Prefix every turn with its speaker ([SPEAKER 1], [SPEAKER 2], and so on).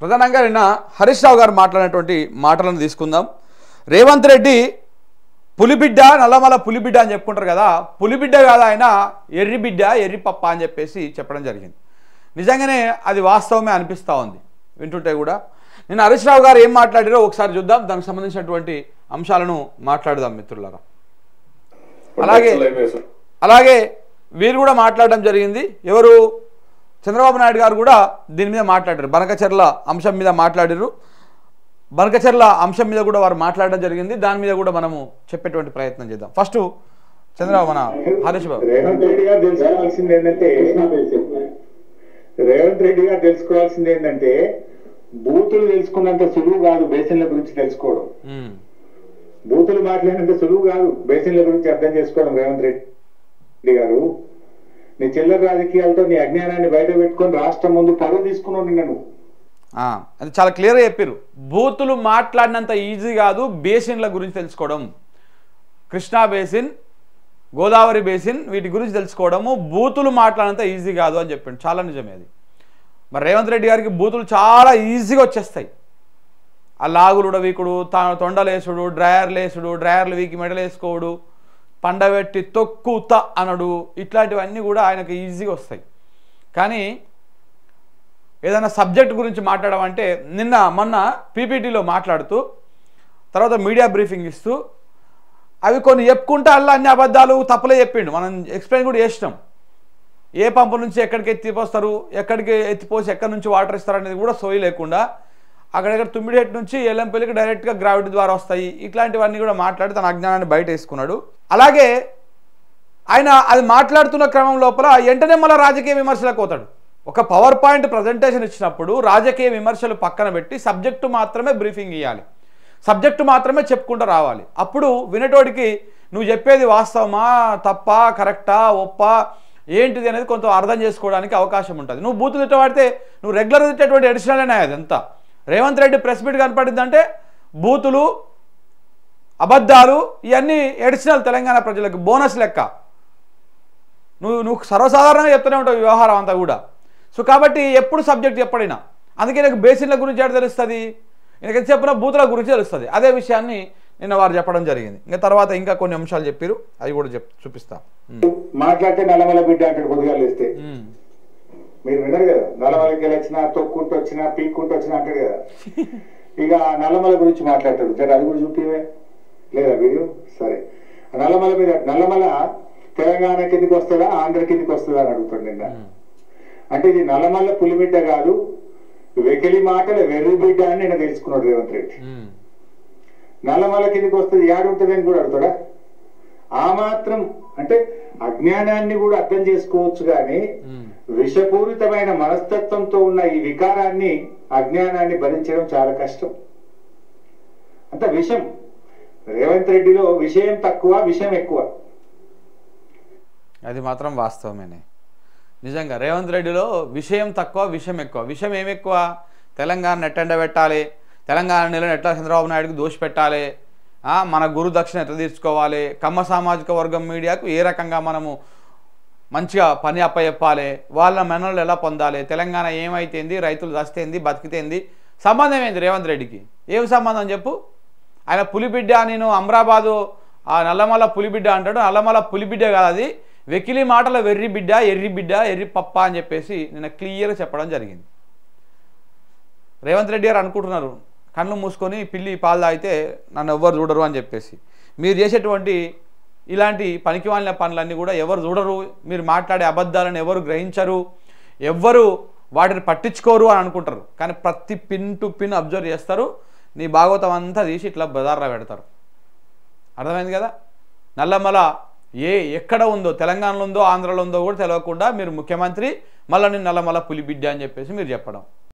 [SPEAKER 1] ప్రధానంగా నిన్న హరీష్ రావు గారు మాట్లాడినటువంటి మాటలను తీసుకుందాం. రేవంత్ రెడ్డి పులిబిడ్డ, నల్లమల పులిబిడ్డ అని చెప్పుకుంటారు కదా, పులిబిడ్డ కాదు ఆయన ఎర్రి బిడ్డ, ఎర్రి పప్ప అని చెప్పేసి చెప్పడం జరిగింది. నిజంగానే అది వాస్తవమే అనిపిస్తూ ఉంది వింటుంటే కూడా. నిన్న హరీష్ రావు గారు ఏం మాట్లాడారో ఒకసారి చూద్దాం, దానికి సంబంధించినటువంటి అంశాలను మాట్లాడదాం మిత్రులారా. అలాగే వీరు కూడా మాట్లాడడం జరిగింది. ఎవరు? చంద్రబాబు నాయుడు గారు కూడా దీని మీద మాట్లాడారు. బనకచెర్ల అంశం మీద మాట్లాడారు. బనకచెర్ల అంశం మీద కూడా వారు మాట్లాడడం జరిగింది. దాని మీద కూడా మనము చెప్పేటువంటి ప్రయత్నం చేద్దాం. ఫస్ట్ చంద్రబాబు, మన హరీష్ బాబు.
[SPEAKER 2] రేవంత్ రెడ్డి గారు తెలుసుకోవాల్సింది ఏంటంటే బూతులు తెలుసుకున్నంత సులువు కాదు బేసిన్ల గురించి తెలుసుకోవడం. బూతులు మాట్లాడినంత సులువు కాదు బేసిన్ల గురించి అర్థం చేసుకోవడం. రేవంత్ రెడ్డి గారు నీ చిల్లర రాజకీయాలతో నీ అజ్ఞానాన్ని బయట పెట్టుకొని రాష్ట్రం ముందు పరువు తీసుకున్నావు నిన్న నువ్వు.
[SPEAKER 1] అది చాలా క్లియర్గా చెప్పారు. బూతులు మాట్లాడినంత ఈజీ కాదు బేసిన్ల గురించి తెలుసుకోవడం. కృష్ణా బేసిన్, గోదావరి బేసిన్, వీటి గురించి తెలుసుకోవడము బూతులు మాట్లాడినంత ఈజీ కాదు అని చెప్పాడు. చాలా నిజమే అది. మరి రేవంత్ రెడ్డి గారికి బూతులు చాలా ఈజీగా వచ్చేస్తాయి. ఆ లాగులు వీకుడు, తొండలేసుడు, డ్రయర్లేసుడు, డ్రయర్లు వీకి మెడలేసుకోవడు, పండబెట్టి తొక్కుత అనడు, ఇట్లాంటివన్నీ కూడా ఆయనకు ఈజీగా వస్తాయి. కానీ ఏదైనా సబ్జెక్ట్ గురించి మాట్లాడమంటే మొన్న పీపీటీలో మాట్లాడుతూ తర్వాత మీడియా బ్రీఫింగ్ ఇస్తూ అవి కొన్ని చెప్పుకుంటే అలా అన్ని అబద్ధాలు తప్పులే చెప్పిండు. మనం ఎక్స్ప్లెయిన్ కూడా చేసినాం. ఏ పంపు నుంచి ఎక్కడికి ఎత్తిపోస్తారు, ఎక్కడికి ఎత్తిపోసి ఎక్కడి నుంచి వాటర్ ఇస్తారు అనేది కూడా సోయి లేకుండా అక్కడెక్కడ తుమ్మిడిహెట్ నుంచి ఎల్లంపల్లికి డైరెక్ట్గా గ్రావిటీ ద్వారా వస్తాయి. ఇట్లాంటివన్నీ కూడా మాట్లాడి తన అజ్ఞానాన్ని బయట వేసుకున్నాడు. అలాగే ఆయన అది మాట్లాడుతున్న క్రమం లోపల వెంటనే మళ్ళీ రాజకీయ విమర్శలకు పోతాడు. ఒక పవర్ పాయింట్ ప్రజెంటేషన్ ఇచ్చినప్పుడు రాజకీయ విమర్శలు పక్కన పెట్టి సబ్జెక్టు మాత్రమే బ్రీఫింగ్ ఇవ్వాలి, సబ్జెక్టు మాత్రమే చెప్పుకుంటూ రావాలి. అప్పుడు వినేటోడికి నువ్వు చెప్పేది వాస్తవమా, తప్ప, కరెక్టా, ఒప్ప, ఏంటిది అనేది కొంత అర్థం చేసుకోవడానికి అవకాశం ఉంటుంది. నువ్వు బూతులు తిట్టబడితే నువ్వు రెగ్యులర్ తిట్టేటువంటి అడిషనల్ అనే అదంతా. రేవంత్ రెడ్డి ప్రెస్ మీట్ కనపడిందంటే బూతులు, అబద్ధాలు ఇవన్నీ అడిషనల్ తెలంగాణ ప్రజలకు బోనస్ లెక్క. నువ్వు సర్వసాధారణంగా చెప్తూనే ఉంటావు వ్యవహారం అంతా కూడా. సో కాబట్టి ఎప్పుడు సబ్జెక్ట్ ఎప్పుడైనా, అందుకే నాకు బేసిన్ల గురించి ఎక్కడ తెలుస్తుంది, నేను చెప్పిన బూతుల గురించి తెలుస్తుంది. అదే విషయాన్ని నిన్న వారు చెప్పడం జరిగింది. ఇంకా తర్వాత ఇంకా కొన్ని అంశాలు చెప్పారు, అవి కూడా చూపిస్తా.
[SPEAKER 2] మాట్లాడితే నల్లమల బిడ్డ అంటాడు పొద్దుగాలు ఇస్తే. మీరు విన్నారు కదా, నల్లమలకి వచ్చినా తొక్కుంటూ వచ్చినా పీక్కుంటూ వచ్చినా అంటాడు కదా. ఇక నల్లమల గురించి మాట్లాడతాడు. సరే అది కూడా చూపివే లేదా వీడియో? సరే, నల్లమల మీద, నల్లమల తెలంగాణ కిందికి వస్తుందా ఆంధ్ర కిందికి వస్తుందా అని అడుగుతాడు నిన్న. అంటే ఇది నల్లమల్ల పులిబిడ్డ కాదు, వెకిలి మాటల వెర్రి బిడ్డ అని నేను తెలుసుకున్నాడు రేవంత్ రెడ్డి. నల్లమల్ల కిందికి వస్తుంది ఏడుంటుంది అని కూడా అడుగుతాడా? ఆ మాత్రం అంటే అజ్ఞానాన్ని కూడా అర్థం చేసుకోవచ్చు, కానీ విషపూరితమైన మనస్తత్వంతో ఉన్న ఈ వికారాన్ని, అజ్ఞానాన్ని భరించడం చాలా కష్టం. అంత విషం. రేవంత్ రెడ్డిలో విషయం తక్కువ, విషయం ఎక్కువ.
[SPEAKER 1] అది మాత్రం వాస్తవమేనే. నిజంగా రేవంత్ రెడ్డిలో విషయం తక్కువ, విషయం ఎక్కువ. విషయం ఏమి ఎక్కువ? తెలంగాణ ఎట్టెండ పెట్టాలి, తెలంగాణ నెలను ఎట్లా చంద్రబాబు నాయుడుకి దోషి పెట్టాలి, మన గురు దక్షిణ ఎట్లా తీర్చుకోవాలి, కమ్మ సామాజిక వర్గం మీడియాకు ఏ రకంగా మనము మంచిగా పని అప్పచెప్పాలి, వాళ్ళ మెనలు ఎలా పొందాలి, తెలంగాణ ఏమైతేంది, రైతులు దస్తేంది, బతికితేంది, సంబంధం ఏంది రేవంత్ రెడ్డికి? ఏం సంబంధం చెప్పు? ఆయన పులిబిడ్డ, నేను అమరాబాదు నల్లమల పులిబిడ్డ అంటాడు. నల్లమల పులిబిడ్డ కాదు, అది వెకిలి మాటల వెర్రి బిడ్డ, ఎర్రి బిడ్డ, ఎర్రి పప్ప అని చెప్పేసి నిన్న క్లియర్గా చెప్పడం జరిగింది. రేవంత్ రెడ్డి గారు అనుకుంటున్నారు కళ్ళు మూసుకొని పిల్లి పాలు తాగితే నన్ను ఎవ్వరు చూడరు అని చెప్పేసి. మీరు చేసేటువంటి ఇలాంటి పనికిమాలిన పనులన్నీ కూడా ఎవరు చూడరు, మీరు మాట్లాడే అబద్ధాలను ఎవరు గ్రహించరు, ఎవ్వరు వాటిని పట్టించుకోరు అని అనుకుంటారు. కానీ ప్రతి పిన్ టు పిన్ అబ్జర్వ్ చేస్తారు, నీ భాగవతం అంతా తీసి ఇట్లా బజార్లో పెడతారు. అర్థమైంది కదా? నల్లమల ఎక్కడ ఉందో, తెలంగాణలో ఉందో ఆంధ్రలో ఉందో కూడా తెలియకుండా మీరు ముఖ్యమంత్రి, మళ్ళీ నేను నల్లమల పులిబిడ్డ అని చెప్పేసి మీరు చెప్పడం.